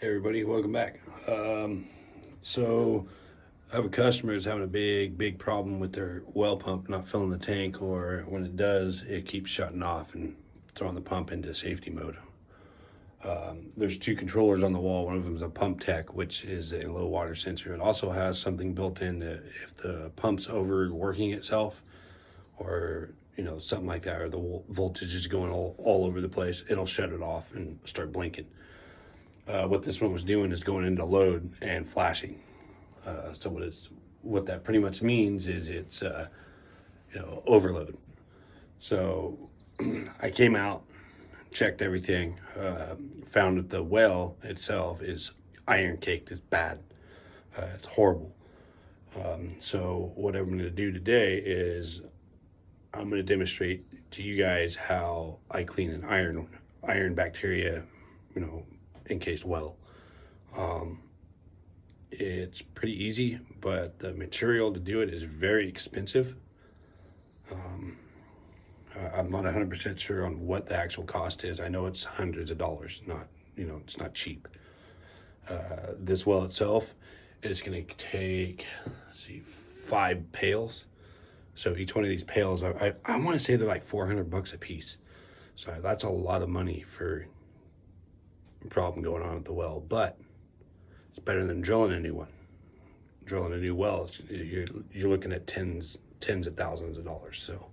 Hey everybody, welcome back. So I have a customer who's having a big problem with their well pump not filling the tank, or when it does, it keeps shutting off and throwing the pump into safety mode. There's two controllers on the wall. One of them is a pump tech, which is a low water sensor. It also has something built in that if the pump's overworking itself, or something like that, or the voltage is going all over the place, it'll shut it off and start blinking. What this one was doing is going into load and flashing. So what that pretty much means is it's overload. So I came out, checked everything, found that the well itself is iron caked. It's bad. It's horrible. So what I'm going to do today is I'm going to demonstrate to you guys how I clean an iron bacteria, encased well. It's pretty easy, but the material to do it is very expensive. I'm not 100% sure on what the actual cost is. I know it's hundreds of dollars, it's not cheap. This well itself is going to take, let's see, 5 pails. So each one of these pails, I want to say they're like $400 a piece. So that's a lot of money for a problem going on at the well, but it's better than drilling a new one. Drilling a new well, you're looking at tens of thousands of dollars. So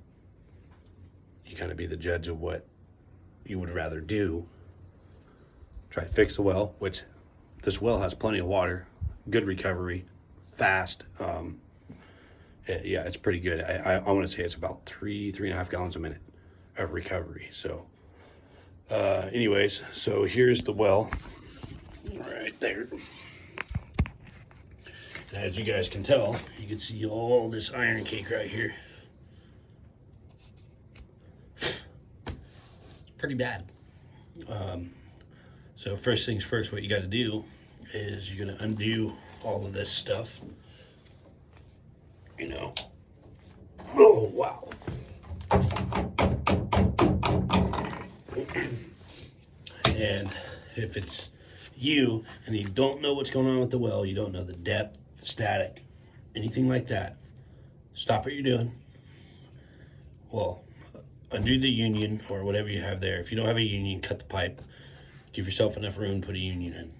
you kind of be the judge of what you would rather do. Try to fix the well, which this well has plenty of water, good recovery, fast. Yeah, it's pretty good. I want to say it's about 3.5 gallons a minute of recovery. So, anyways, so here's the well right there. As you guys can tell, you can see all this iron cake right here. It's pretty bad. So first things first, what you got to do is you're going to undo all of this stuff. Oh, wow. And if it's you and you don't know what's going on with the well, you don't know the depth, static, anything like that, stop what you're doing. Well, undo the union or whatever you have there. If you don't have a union, cut the pipe. Give yourself enough room, put a union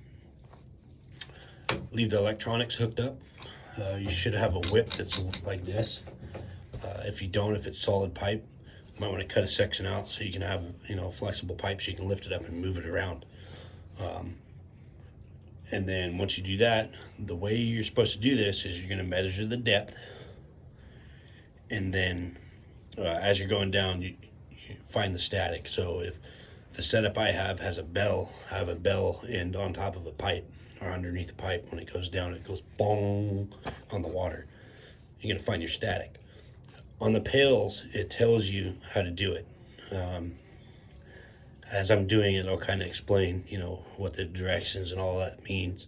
in. Leave the electronics hooked up. You should have a whip that's like this. If you don't, if it's solid pipe, you might want to cut a section out so you can have, flexible pipe so you can lift it up and move it around. And then once you do that, the way you're supposed to do this is you're going to measure the depth. And then as you're going down, you find the static. So if the setup I have has a bell, I have a bell end on top of a pipe or underneath the pipe. When it goes down, it goes bong on the water. You're going to find your static. On the pails, it tells you how to do it. As I'm doing it, I'll kind of explain, what the directions and all that means.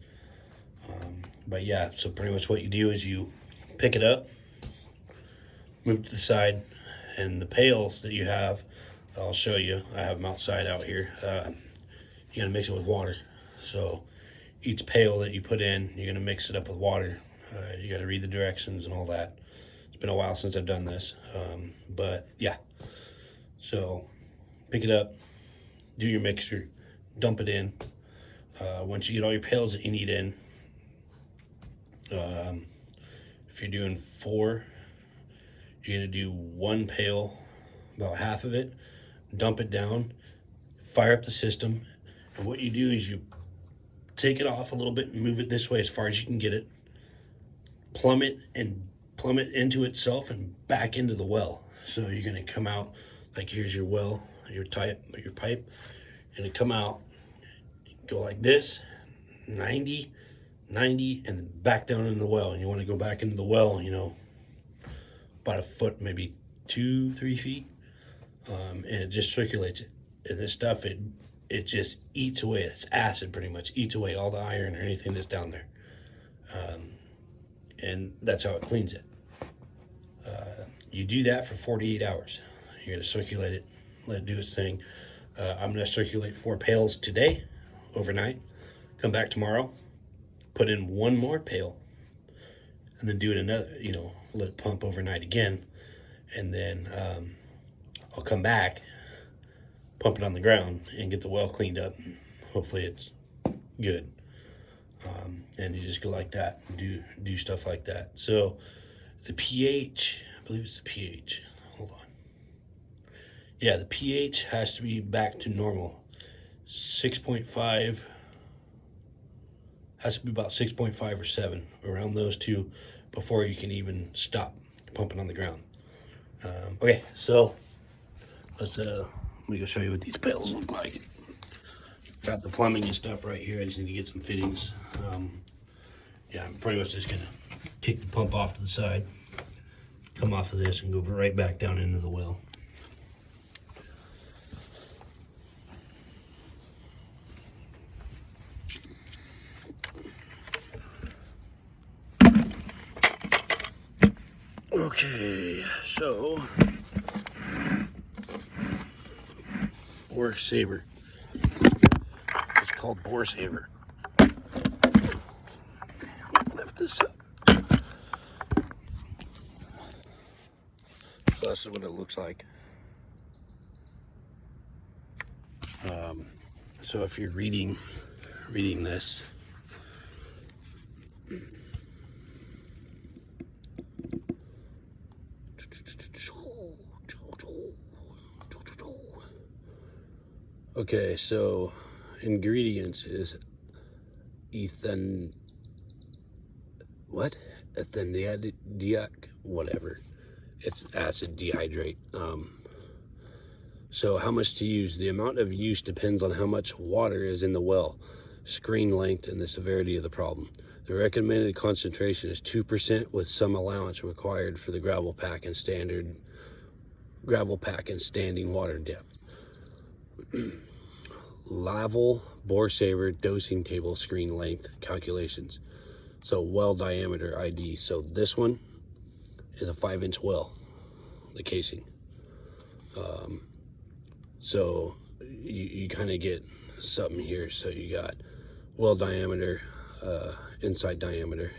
But yeah, so pretty much what you do is you pick it up, move to the side, and the pails that you have, I'll show you. I have them outside out here. You're gonna mix it with water. So each pail that you put in, you're gonna mix it up with water. You got to read the directions and all that. It's been a while since I've done this, but yeah. So pick it up, do your mixture, dump it in. Once you get all your pails that you need in, if you're doing 4, you're gonna do 1 pail, about half of it, dump it down, fire up the system, and what you do is you take it off a little bit and move it this way as far as you can get it, plumb it into itself and back into the well. So you're gonna come out like, here's your well, your pipe, and it come out, go like this, 90, and then back down in the well. And you want to go back into the well, about a foot, maybe 2-3 feet, and it just circulates it. And this stuff, it just eats away. It's acid, pretty much eats away all the iron or anything that's down there. And that's how it cleans it. You do that for 48 hours. You're going to circulate it, let it do its thing. I'm going to circulate 4 pails today, overnight. come back tomorrow, put in one more pail, and then do it another, let it pump overnight again. And then I'll come back, pump it on the ground, and get the well cleaned up. Hopefully it's good. And you just go like that, do stuff like that. So the pH, I believe it's the pH. Hold on. Yeah, the pH has to be back to normal. 6.5 has to be about 6.5 or 7, around those two, before you can even stop pumping on the ground. Okay, so let me go show you what these pails look like. Got the plumbing and stuff right here. I just need to get some fittings. Yeah, I'm pretty much just gonna kick the pump off to the side, come off of this, and go right back down into the well. Okay, so Bore Saver. It's called Bore Saver. Lift this up. So this is what it looks like. So if you're reading this, okay, so ingredients is ethanoic, whatever. It's acid dehydrate. So how much to use? The amount of use depends on how much water is in the well, screen length, and the severity of the problem. The recommended concentration is 2%, with some allowance required for the gravel pack and standing water depth. Laval Bore Saver dosing table screen length calculations. So well diameter ID. So this one is a 5-inch well, the casing. So you kind of get something here. So you got well diameter, inside diameter,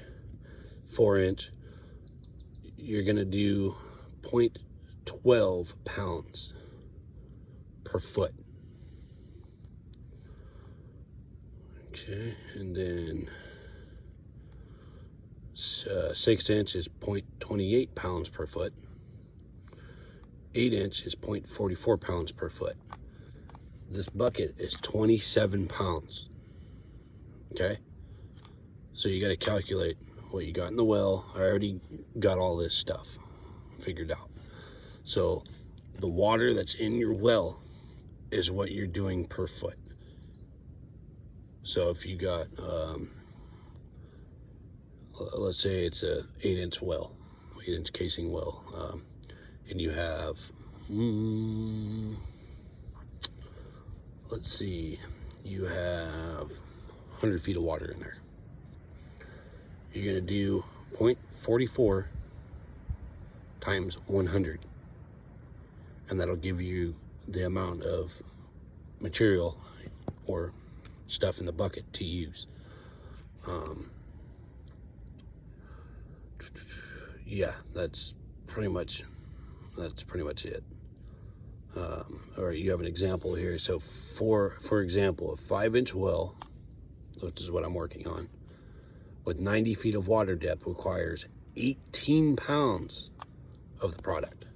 4-inch. You're gonna do 0.12 pounds per foot. Okay, and then 6-inch is 0.28 pounds per foot. 8-inch is 0.44 pounds per foot. This bucket is 27 pounds. Okay, so you got to calculate what you got in the well. I already got all this stuff figured out. So the water that's in your well is what you're doing per foot. So if you got, let's say it's a 8-inch well, 8-inch casing well, and you have, let's see, you have 100 feet of water in there. You're gonna do 0.44 times 100, and that'll give you the amount of material or stuff in the bucket to use. Yeah, that's pretty much it. All right, you have an example here. So for example, a 5-inch well, which is what I'm working on, with 90 feet of water depth requires 18 pounds of the product.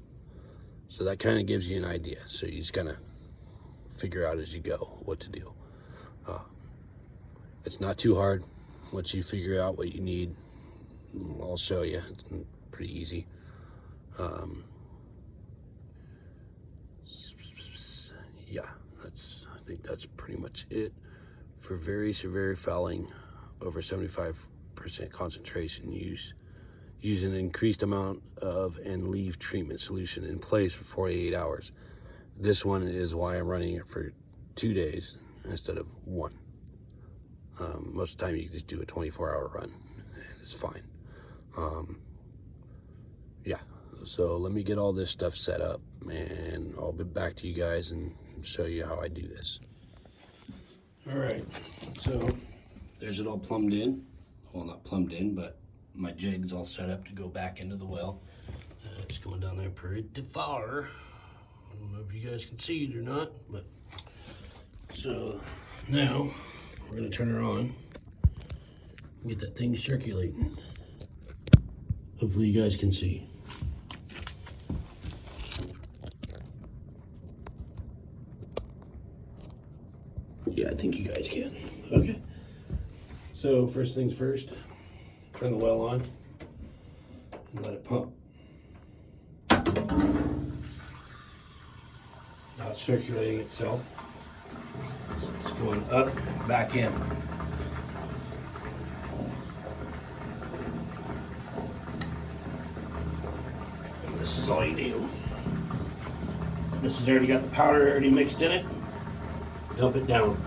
So that kind of gives you an idea. So you just kind of figure out as you go what to do. It's not too hard. Once you figure out what you need, I'll show you. It's pretty easy. Yeah, I think that's pretty much it. For very severe fouling, over 75% concentration, use an increased amount of and leave treatment solution in place for 48 hours. This one is why I'm running it for 2 days instead of 1. Most of the time you can just do a 24-hour run and it's fine. Yeah, so let me get all this stuff set up and I'll be back to you guys and show you how I do this. All right, so there's it all plumbed in. Well, not plumbed in, but my jig's all set up to go back into the well. It's going down there pretty far. I don't know if you guys can see it or not, but so now we're gonna turn her on, get that thing circulating. Hopefully you guys can see. Yeah, I think you guys can. Okay. So first things first, turn the well on and let it pump. Now it's circulating itself. It's going up, back in. And this is all you do. This has already got the powder already mixed in it. Dump it down.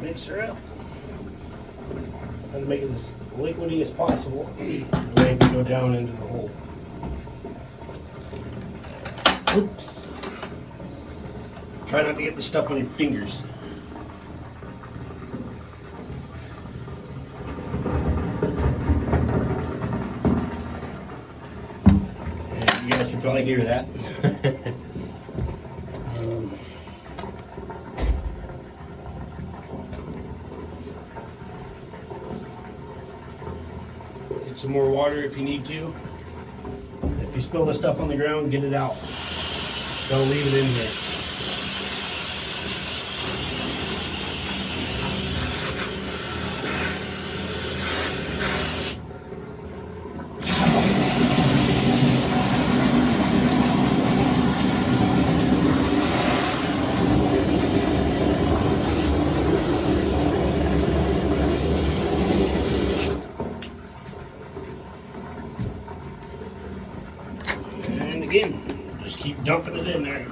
Mix her up. Trying to make it as liquidy as possible. The way it can go down into the hole. Oops. Try not to get the stuff on your fingers. And you guys can probably hear that. Get some more water if you need to. If you spill the stuff on the ground, get it out. Don't leave it in there. And again, just keep dumping it in there.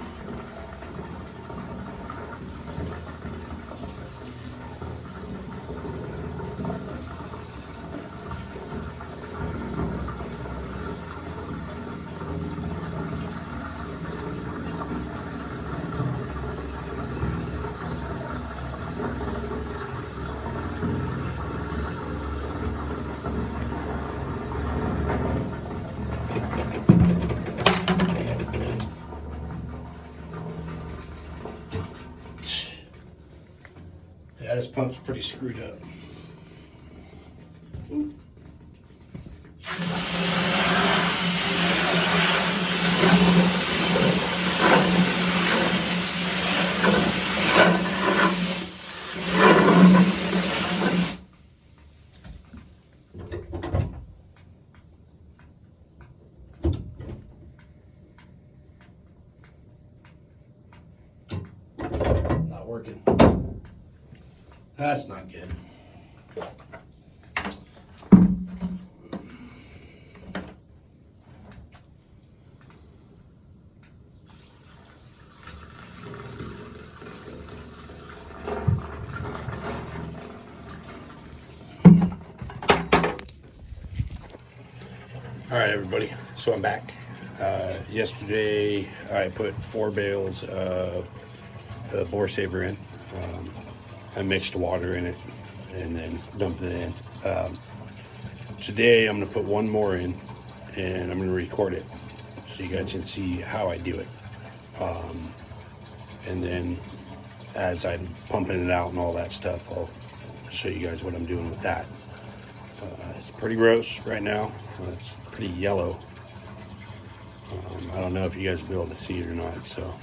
Yeah, this pump's pretty screwed up. Ooh. Not working. That's not good. All right, everybody. So I'm back. Yesterday, I put 4 bales of Bore Saver in. I mixed water in it and then dumped it in. Today I'm going to put 1 more in and I'm going to record it so you guys can see how I do it. And then as I'm pumping it out and all that stuff, I'll show you guys what I'm doing with that. It's pretty gross right now. It's pretty yellow. I don't know if you guys will be able to see it or not, so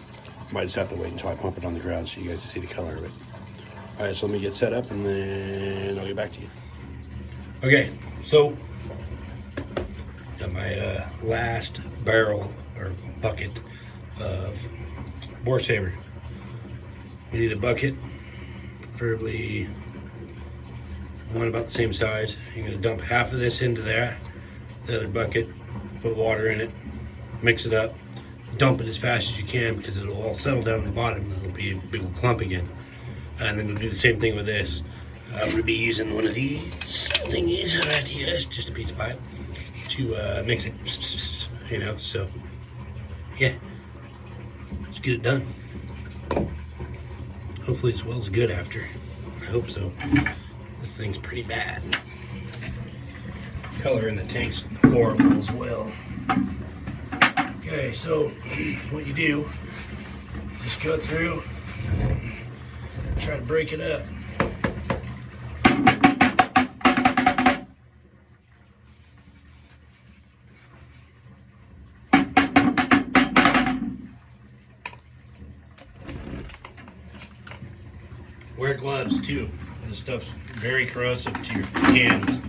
might just have to wait until I pump it on the ground so you guys can see the color of it. All right, so let me get set up and then I'll get back to you. Okay, So, got my last barrel or bucket of Boar Saber. You need a bucket, preferably one about the same size. You're gonna dump half of this into there, the other bucket, put water in it, mix it up, dump it as fast as you can because it'll all settle down at the bottom and it'll be a big old clump again. And then we'll do the same thing with this. I'm gonna be using one of these thingies right here. It's just a piece of pipe to mix it, you know, so yeah, let's get it done. Hopefully it smells good after. I hope so. This thing's pretty bad. Color in the tank's horrible as well. Okay, so what you do, just go through, try to break it up. Wear gloves too. This stuff's very corrosive to your hands.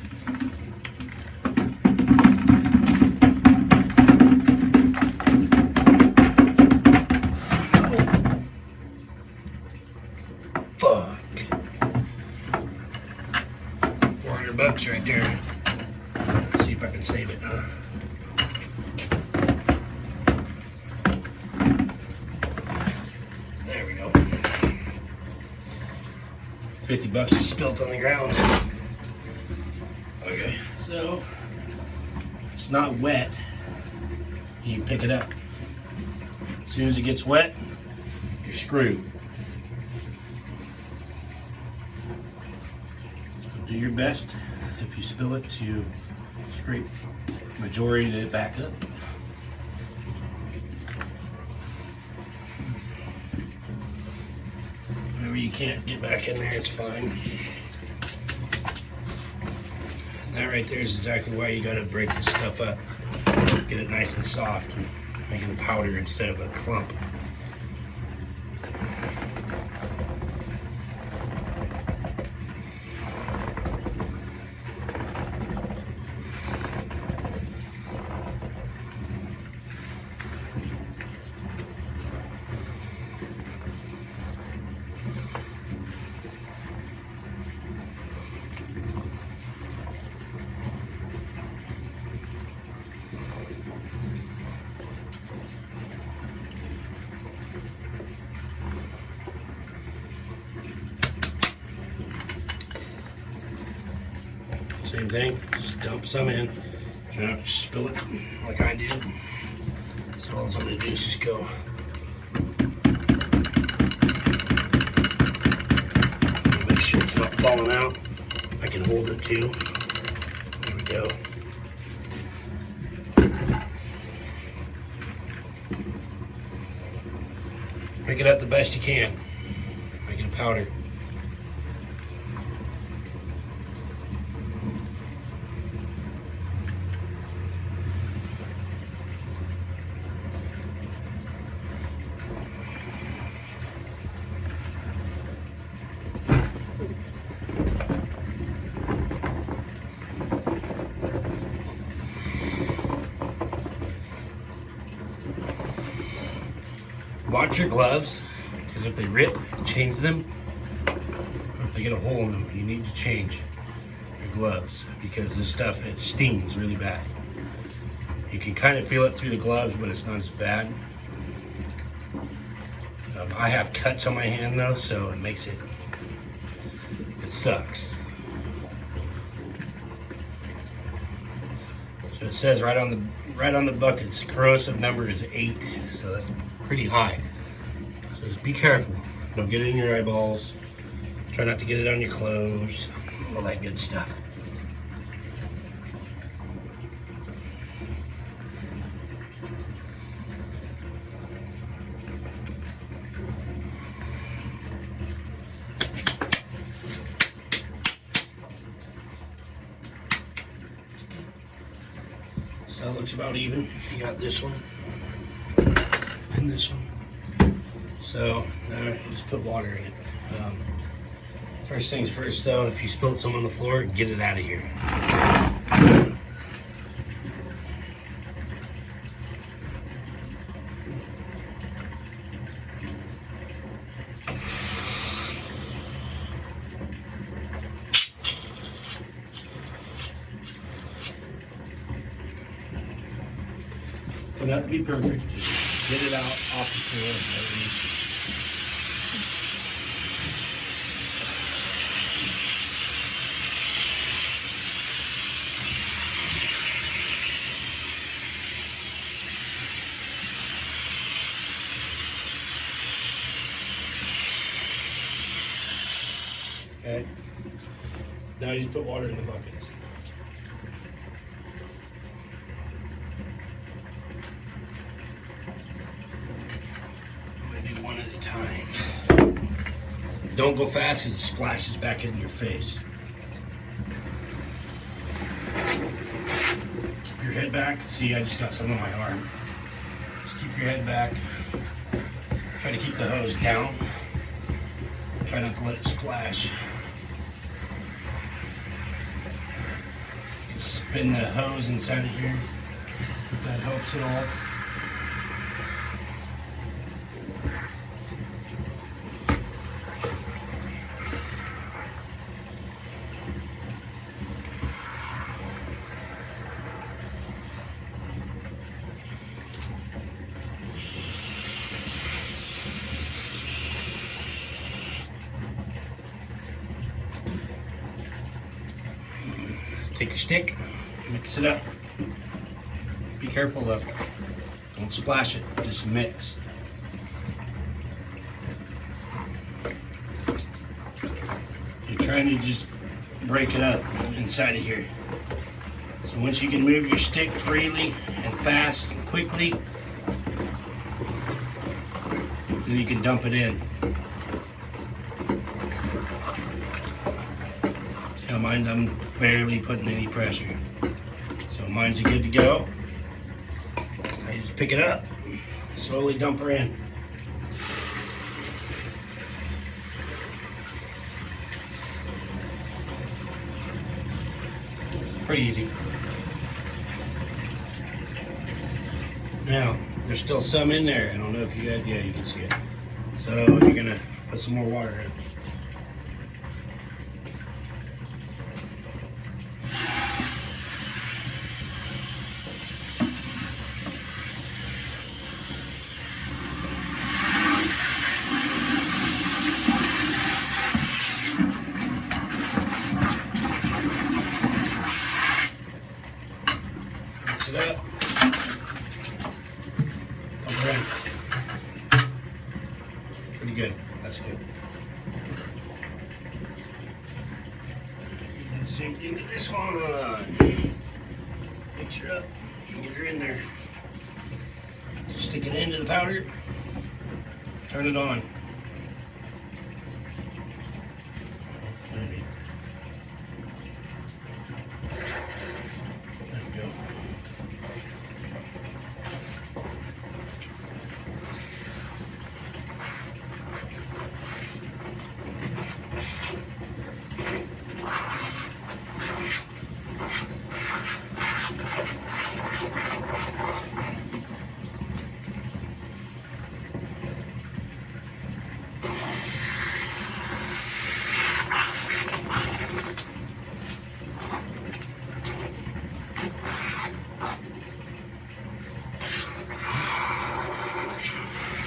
Fuck. $400 right there. Let's see if I can save it, huh? There we go. $50 is spilt on the ground. Okay, so it's not wet. You pick it up. As soon as it gets wet, you're screwed. Do your best if you spill it to scrape majority of it back up. Whenever you can't get back in there, it's fine. And that right there is exactly why you gotta break this stuff up. Get it nice and soft and make it a powder instead of a clump. Same thing, just dump some in. Try not to spill it like I did. So all I'm gonna do is just go. Make sure it's not falling out. I can hold it too. There we go. Pick it up the best you can. Make it a powder. Watch your gloves, because if they rip, change them. Or if they get a hole in them, you need to change your gloves, because this stuff, it stings really bad. You can kind of feel it through the gloves, but it's not as bad. I have cuts on my hand though, so it makes it sucks. So it says right on the bucket, its corrosive number is 8, so that's pretty high. So just be careful. Don't get it in your eyeballs. Try not to get it on your clothes. All that good stuff. So that looks about even. You got this one and this one. So now you just put water in it. First things first though, if you spilled some on the floor, get it out of here. doesn't have to be perfect. Just get it out off the floor. Whatever it needs to. Okay. Now you just put water in the buckets. I'm gonna do one at a time. Don't go fast, it splashes back into your face. Keep your head back. See, I just got some on my arm. Just keep your head back. Try to keep the hose down. Try not to let it splash. Spin the hose inside of here, if that helps at all. Take your stick, mix it up. Be careful though. Don't splash it, just mix. You're trying to just break it up inside of here. So once you can move your stick freely and fast and quickly, then you can dump it in. See how mine, I'm barely putting any pressure. So mine's good to go. I just pick it up, slowly dump her in. Pretty easy. Now, there's still some in there. I don't know if you got, yeah, you can see it. So you're gonna put some more water in. Mix it up. Pump it in. Pretty good. That's good. Do the same thing to this one. Mix her up. Get her in there. Just stick it into the powder. Turn it on.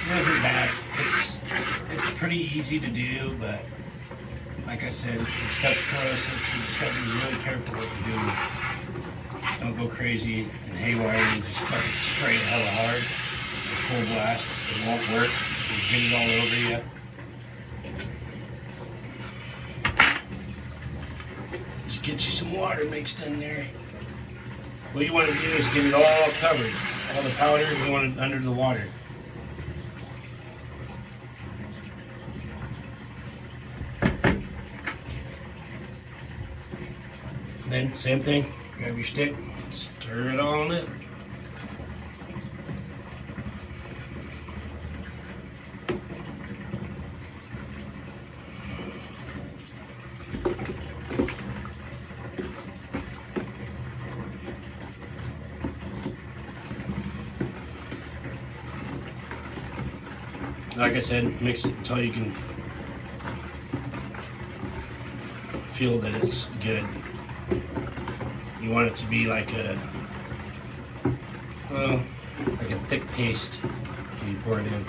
It isn't bad. It's pretty easy to do, but like I said, it's stuff close. You just got to be really careful what you do. Don't go crazy and haywire and just fucking spray it hella hard. Full blast. It won't work. You'll get it all over you. Just get you some water mixed in there. What you want to do is get it all covered. All the powder, you want it under the water. Then, same thing, grab your stick, stir it on it. Like I said, mix it until you can feel that it's good. You want it to be like a, well, like a thick paste when you pour it in,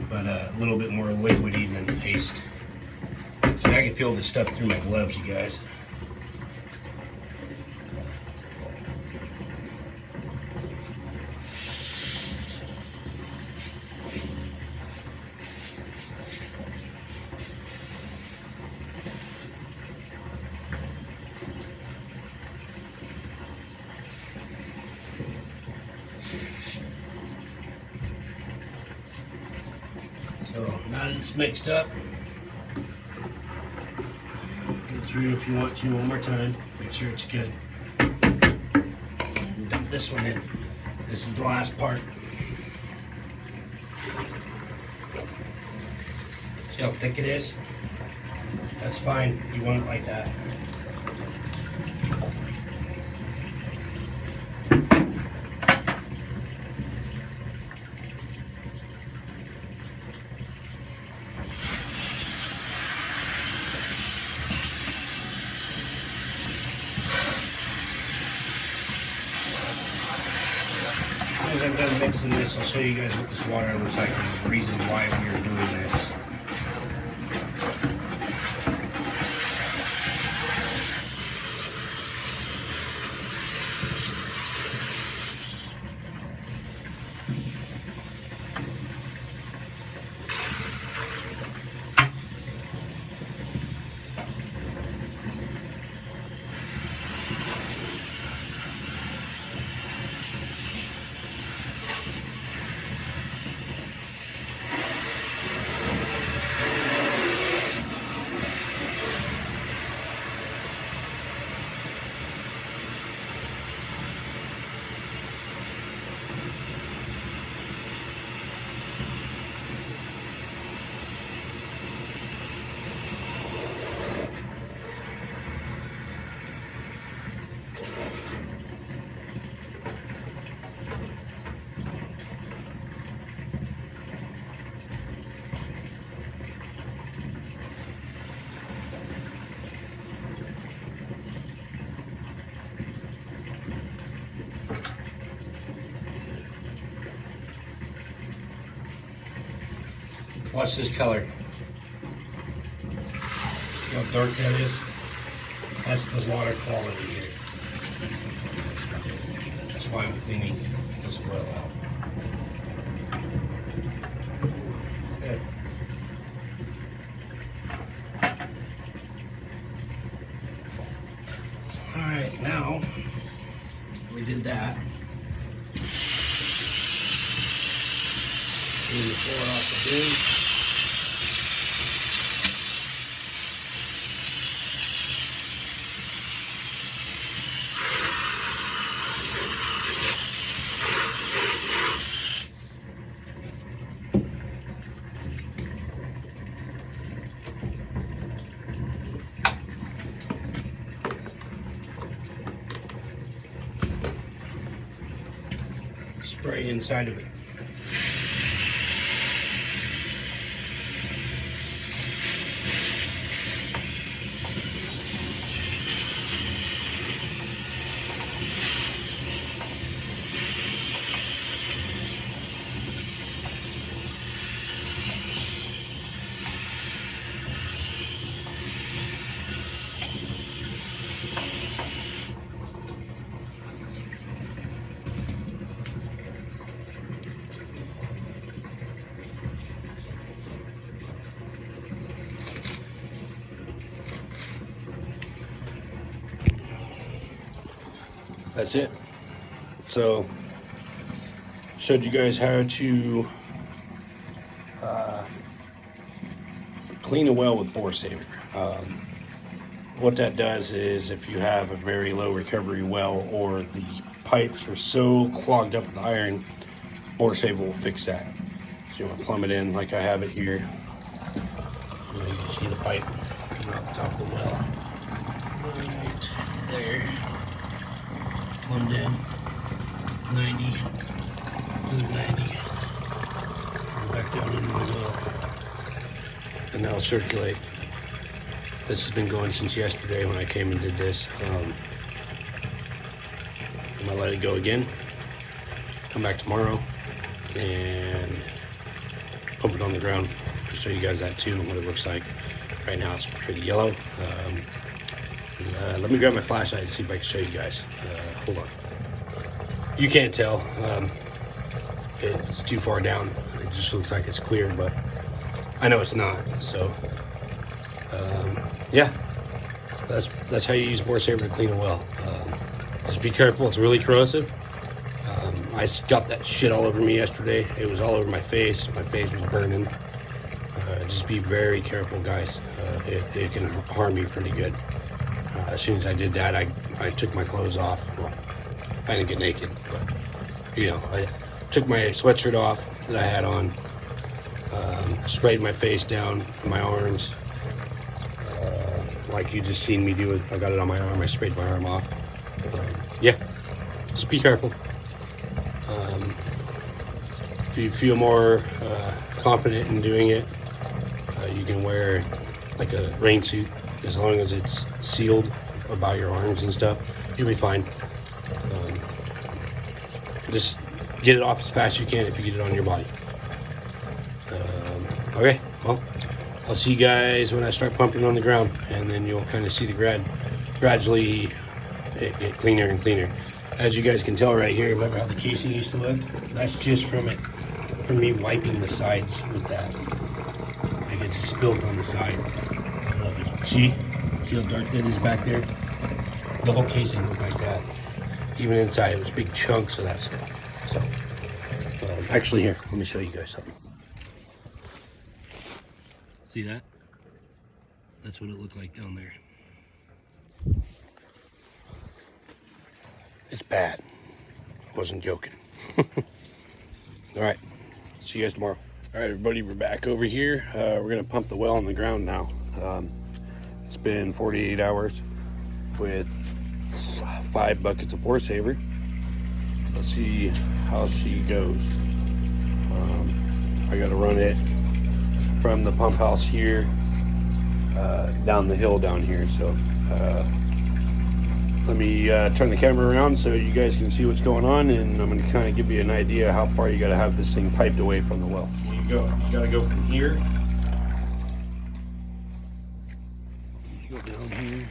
but a little bit more liquidy than paste. So I can feel this stuff through my gloves, you guys. So now that it's mixed up, go through if you want to one more time. Make sure it's good. And dump this one in. This is the last part. See how thick it is? That's fine. You want it like that. As I'm done mixing this, I'll show you guys what this water looks like and the reason why we are doing this. Watch this color. See how dark that is? That's the water quality here. That's why I'm cleaning this well out. Good. Alright, now we did that. Pour it off the bin. Spray inside of it. That's it. So, showed you guys how to clean a well with Bore Saver. What that does is if you have a very low recovery well or the pipes are so clogged up with iron, Bore Saver will fix that. So you want to plumb it in like I have it here. You can see the pipe coming off the top of the well. Right there. Plumbed in. 90. Good 90. Back down into the well. And now circulate. This has been going since yesterday when I came and did this. I'm gonna let it go again. come back tomorrow and pump it on the ground. I'll show you guys that too, what it looks like. Right now it's pretty yellow. Let me grab my flashlight and see if I can show you guys. Hold on. You can't tell. It's too far down. It just looks like it's clear, but I know it's not. So, yeah, that's how you use Bore Saver to clean a well. Just be careful. It's really corrosive. I got that shit all over me yesterday. It was all over my face. My face was burning. Just be very careful, guys. It can harm you pretty good. As soon as I did that, I took my clothes off. Well, I didn't get naked, but you know, I took my sweatshirt off that I had on, sprayed my face down, my arms, like you just seen me do it. I got it on my arm. I sprayed my arm off. Yeah, just be careful. If you feel more confident in doing it, you can wear like a rain suit as long as it's sealed about your arms and stuff. You'll be fine. Just get it off as fast as you can if you get it on your body. Okay, well, I'll see you guys when I start pumping on the ground, and then you'll kind of see the gradually it get cleaner and cleaner. As you guys can tell right here, remember how the casing used to look? That's just from me wiping the sides with that. Like it's spilt on the sides. See how dark that is back there? The whole casing looked like that. Even inside, it was big chunks of that stuff. So, actually here, let me show you guys something. See that? That's what it looked like down there. It's bad. I wasn't joking. All right, see you guys tomorrow. All right, everybody, we're back over here. We're gonna pump the well on the ground now. It's been 48 hours with 5 buckets of Bore Saver. Let's see how she goes. I gotta run it from the pump house here down the hill down here. So let me turn the camera around so you guys can see what's going on, and I'm gonna kind of give you an idea how far you gotta have this thing piped away from the well. Here you go. You gotta go from here. Go down here.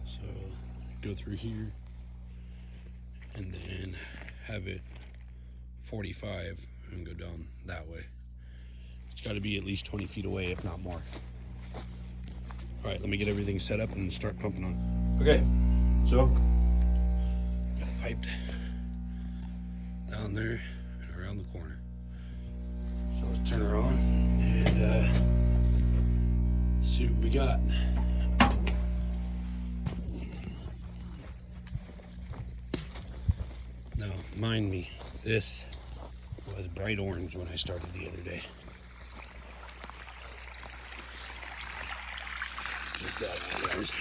So go through here and then have it 45 and go down that way. It's got to be at least 20 feet away, if not more. All right, let me get everything set up and start pumping on. Okay, so got it piped down there and around the corner. So let's turn her on and see what we got. Now, mind me, this was bright orange when I started the other day. Check that out, guys.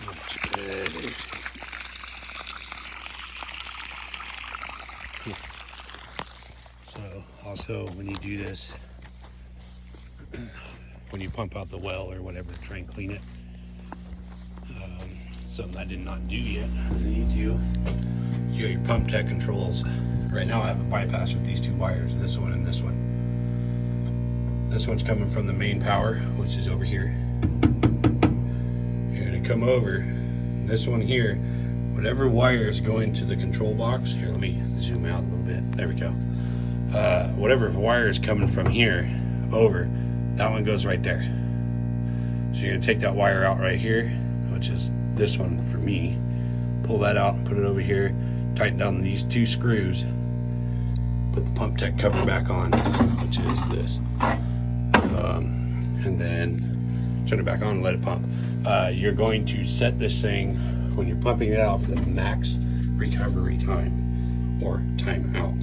Much better. So, also, when you do this, when you pump out the well or whatever to try and clean it, something I did not do yet, I need to. You got your pump tech controls. Right now I have a bypass with these 2 wires, this one and this one. This one's coming from the main power, which is over here. You're gonna come over, this one here, whatever wires go into the control box, here let me zoom out a little bit, there we go. Whatever wire is coming from here over, that one goes right there. So you're gonna take that wire out right here, which is this one for me, pull that out, put it over here, tighten down these 2 screws, put the pump tech cover back on, which is this, and then turn it back on and let it pump. You're going to set this thing when you're pumping it out for the max recovery time or time out.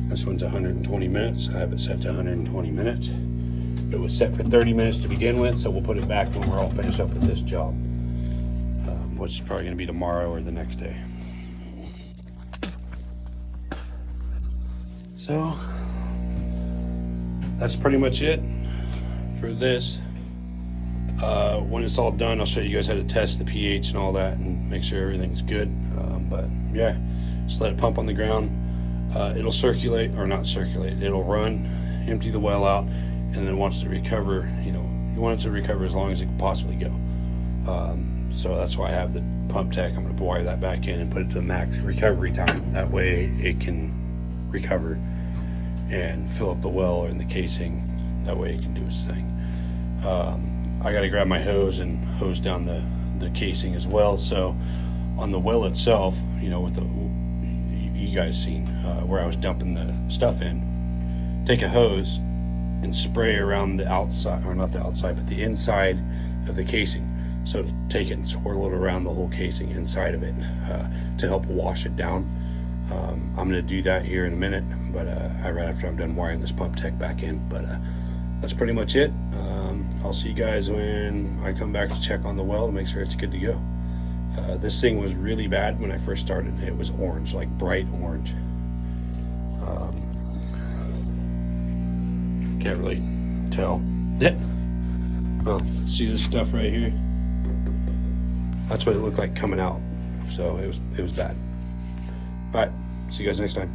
This one's 120 minutes. I have it set to 120 minutes. It was set for 30 minutes to begin with, so we'll put it back when we're all finished up with this job, which is probably going to be tomorrow or the next day. So that's pretty much it for this. When it's all done, I'll show you guys how to test the pH and all that and make sure everything's good. But yeah, just let it pump on the ground. It'll circulate, or not circulate, it'll run, empty the well out, and then wants to recover. You know, you want it to recover as long as it can possibly go. So that's why I have the pump tech. I'm going to wire that back in and put it to the max recovery time. That way it can recover and fill up the well or in the casing. That way it can do its thing. I got to grab my hose and hose down the casing as well. So on the well itself, you know, with the, you guys seen where I was dumping the stuff in, take a hose and spray around the outside, or not the outside, but the inside of the casing. So take it and swirl it around the whole casing inside of it to help wash it down. I'm going to do that here in a minute, but right after I'm done wiring this pump tech back in. But that's pretty much it. I'll see you guys when I come back to check on the well to make sure it's good to go. This thing was really bad when I first started. It was orange, like bright orange. Can't really tell. Well, see this stuff right here? That's what it looked like coming out. So it was bad. All right, see you guys next time.